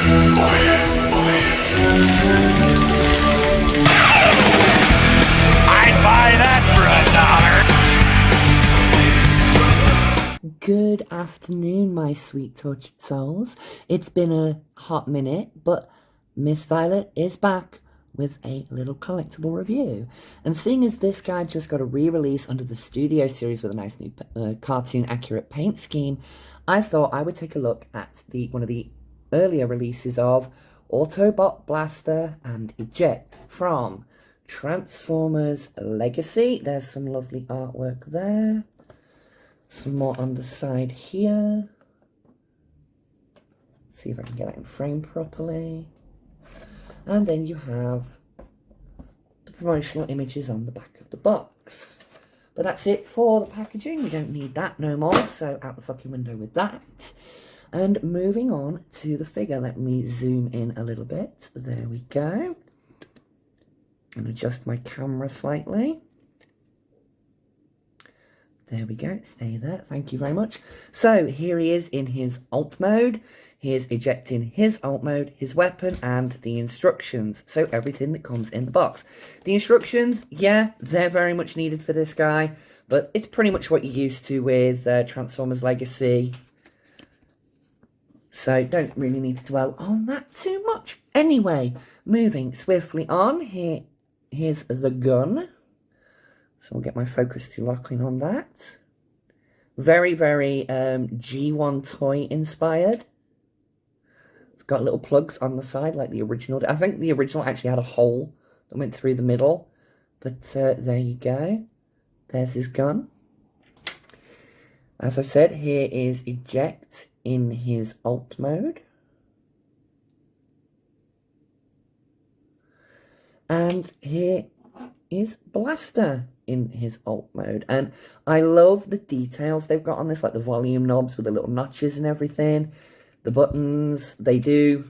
I'd buy that for $1. Good afternoon, my sweet tortured souls. It's been a hot minute, but Miss Violet is back with a little collectible review. And seeing as this guy just got a re-release under the Studio series with a nice new cartoon accurate paint scheme, I thought I would take a look at one of the earlier releases of Autobot, Blaster and Eject from Transformers Legacy. There's some lovely artwork there. Some more on the side here. See if I can get that in frame properly. And then you have the promotional images on the back of the box. But that's it for the packaging. We don't need that no more, so out the fucking window with that. And moving on to the figure. Let me zoom in a little bit. There we go. And adjust my camera slightly. There we go. Stay there. Thank you very much. So here he is in his alt mode. Here's ejecting his alt mode, his weapon, and the instructions. So everything that comes in the box. The instructions, yeah, they're very much needed for this guy. But it's pretty much what you're used to with Transformers Legacy. So don't really need to dwell on that too much. Anyway, moving swiftly on. Here's the gun. So we'll get my focus to lock in on that. Very, very G1 toy inspired. It's got little plugs on the side like the original. I think the original actually had a hole that went through the middle. But there you go. There's his gun. As I said, here is Eject in his alt mode. And here is Blaster in his alt mode. And I love the details they've got on this, like the volume knobs with the little notches and everything. The buttons, they do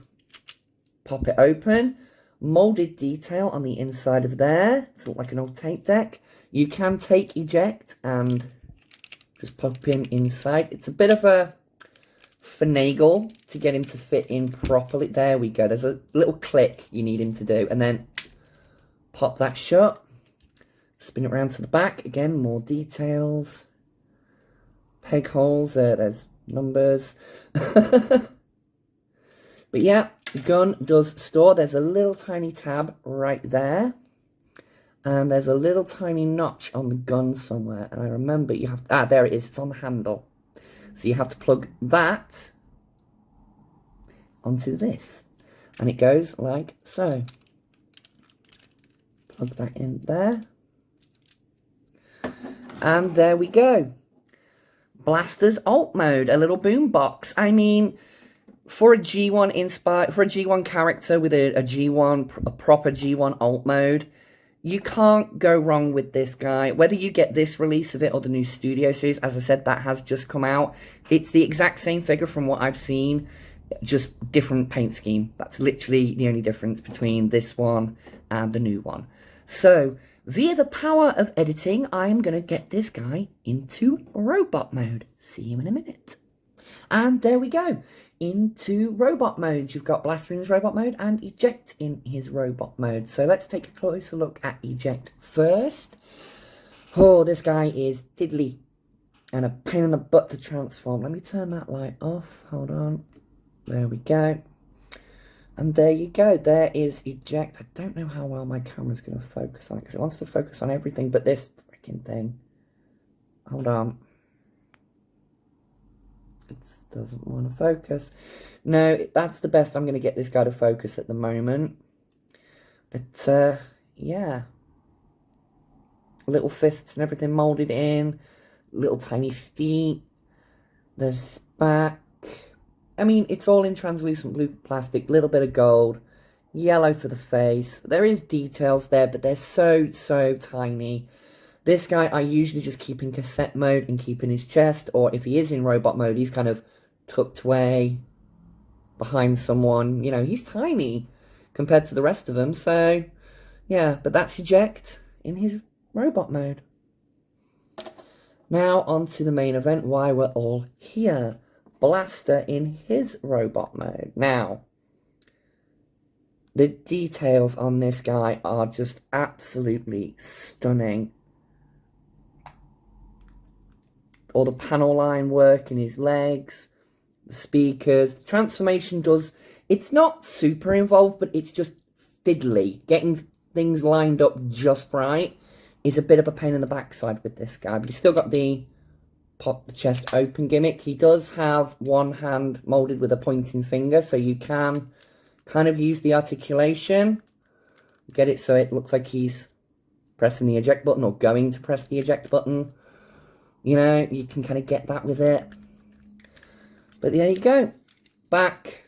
pop it open. Molded detail on the inside of there. It's like an old tape deck. You can take Eject and just pop in inside. It's a bit of a finagle to get him to fit in properly. There we go. There's a little click you need him to do. And then pop that shut. Spin it around to the back. Again, more details. Peg holes. There's numbers. But yeah, the gun does store. There's a little tiny tab right there. And there's a little tiny notch on the gun somewhere. And I remember you have to... Ah, there it is. It's on the handle. So you have to plug that onto this. And it goes like so. Plug that in there. And there we go. Blaster's alt mode, a little boombox. I mean, for a G1 character with a proper G1 alt mode, you can't go wrong with this guy. Whether you get this release of it or the new Studio series, as I said, that has just come out. It's the exact same figure from what I've seen, just different paint scheme. That's literally the only difference between this one and the new one. So, via the power of editing, I'm going to get this guy into robot mode. See you in a minute. And there we go. Into robot modes. You've got Blaster in his robot mode and Eject in his robot mode. So let's take a closer look at Eject first. Oh, this guy is diddly and a pain in the butt to transform. Let me turn that light off. Hold on. There we go. And there you go. There is Eject. I don't know how well my camera's going to focus on it because it wants to focus on everything but this freaking thing. Hold on. It doesn't want to focus. No, that's the best I'm going to get this guy to focus at the moment. But, yeah. Little fists and everything molded in. Little tiny feet. There's his back. I mean, it's all in translucent blue plastic. Little bit of gold. Yellow for the face. There is details there, but they're so, so tiny. This guy, I usually just keep in cassette mode and keep in his chest. Or if he is in robot mode, he's kind of tucked away behind someone. You know, he's tiny compared to the rest of them. So, yeah, but that's Eject in his robot mode. Now, on to the main event, why we're all here. Blaster in his robot mode. Now, The details on this guy are just absolutely stunning. All the panel line work in his legs, the speakers. The transformation does... It's not super involved, but it's just fiddly. Getting things lined up just right is a bit of a pain in the backside with this guy. But he's still got the pop the chest open gimmick. He does have one hand molded with a pointing finger, so you can kind of use the articulation. Get it so it looks like he's pressing the eject button or going to press the eject button. You know, you can kind of get that with it. But there you go. Back.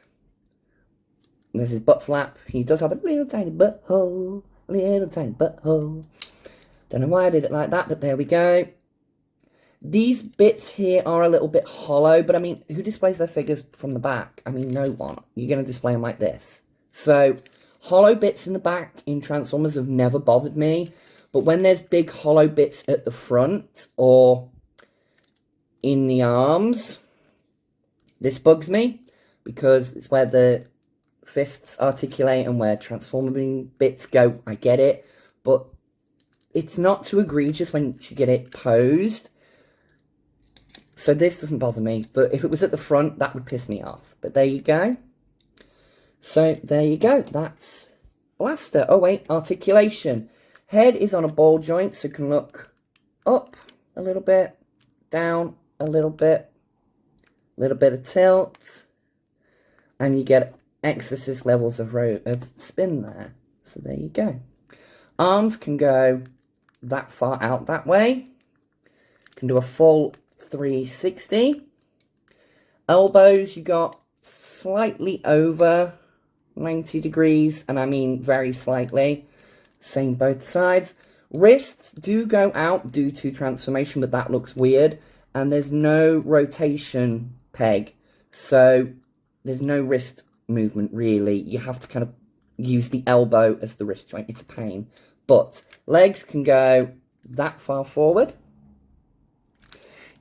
There's his butt flap. He does have a little tiny butthole. Little tiny butthole. Don't know why I did it like that, but there we go. These bits here are a little bit hollow, but I mean, who displays their figures from the back? I mean, no one. You're going to display them like this. So, hollow bits in the back in Transformers have never bothered me, but when there's big hollow bits at the front or in the arms, this bugs me, because it's where the fists articulate and where transforming bits go. I get it, but it's not too egregious when you get it posed. So this doesn't bother me, but if it was at the front, that would piss me off. But there you go. So there you go. That's Blaster. Oh wait, articulation. Head is on a ball joint, so it can look up a little bit, down a little bit of tilt, and you get Exorcist levels of spin there. So there you go. Arms can go that far out that way. Can do a full 360. Elbows, you got slightly over 90 degrees, and I mean very slightly. Same both sides. Wrists do go out due to transformation, but that looks weird. And there's no rotation peg, so there's no wrist movement really. You have to kind of use the elbow as the wrist joint. It's a pain. But legs can go that far forward.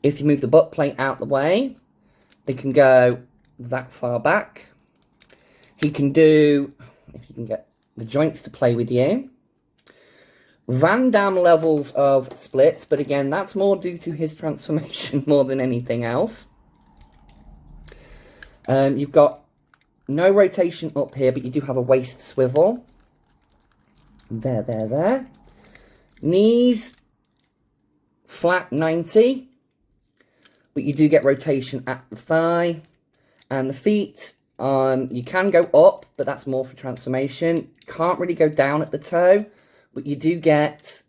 If you move the butt plate out the way, they can go that far back. He can do, if you can get the joints to play with you, Van Damme levels of splits, but again, that's more due to his transformation more than anything else. You've got no rotation up here, but you do have a waist swivel. There. Knees, flat 90, but you do get rotation at the thigh. And the feet, you can go up, but that's more for transformation. Can't really go down at the toe, but you do get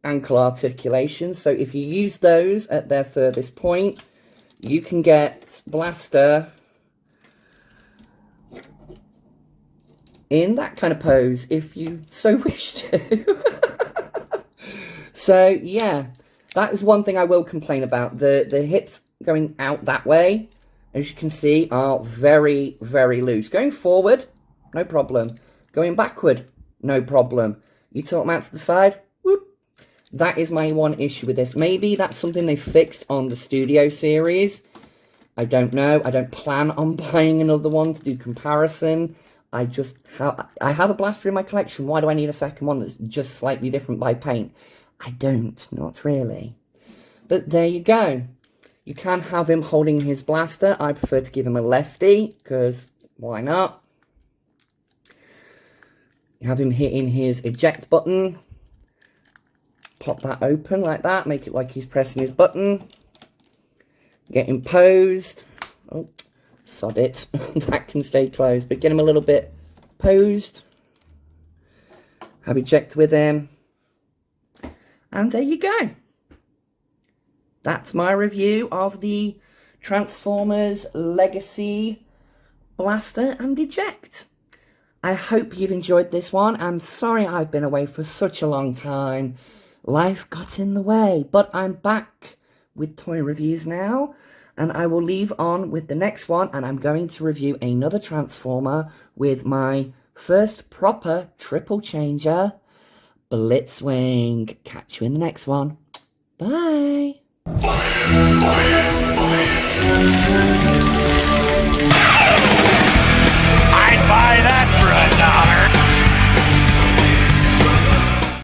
ankle articulation. So if you use those at their furthest point, you can get Blaster in that kind of pose if you so wish to. So yeah, that is one thing I will complain about. The hips going out that way, as you can see, are very, very loose. Going forward, no problem. Going backward, no problem. You tilt them out to the side, whoop. That is my one issue with this. Maybe that's something they fixed on the Studio series. I don't know. I don't plan on buying another one to do comparison. I have a Blaster in my collection. Why do I need a second one that's just slightly different by paint? I don't, not really. But there you go. You can have him holding his Blaster. I prefer to give him a lefty, because why not? You have him hitting his eject button. Pop that open like that. Make it like he's pressing his button. Get him posed. Oh, sod it. That can stay closed. But get him a little bit posed. Have eject with him. And there you go. That's my review of the Transformers Legacy Blaster and Eject. I hope you've enjoyed this one. I'm sorry I've been away for such a long time. Life got in the way, but I'm back with toy reviews now, and I will leave on with the next one, and I'm going to review another Transformer with my first proper triple changer, Blitzwing. Catch you in the next one. Bye.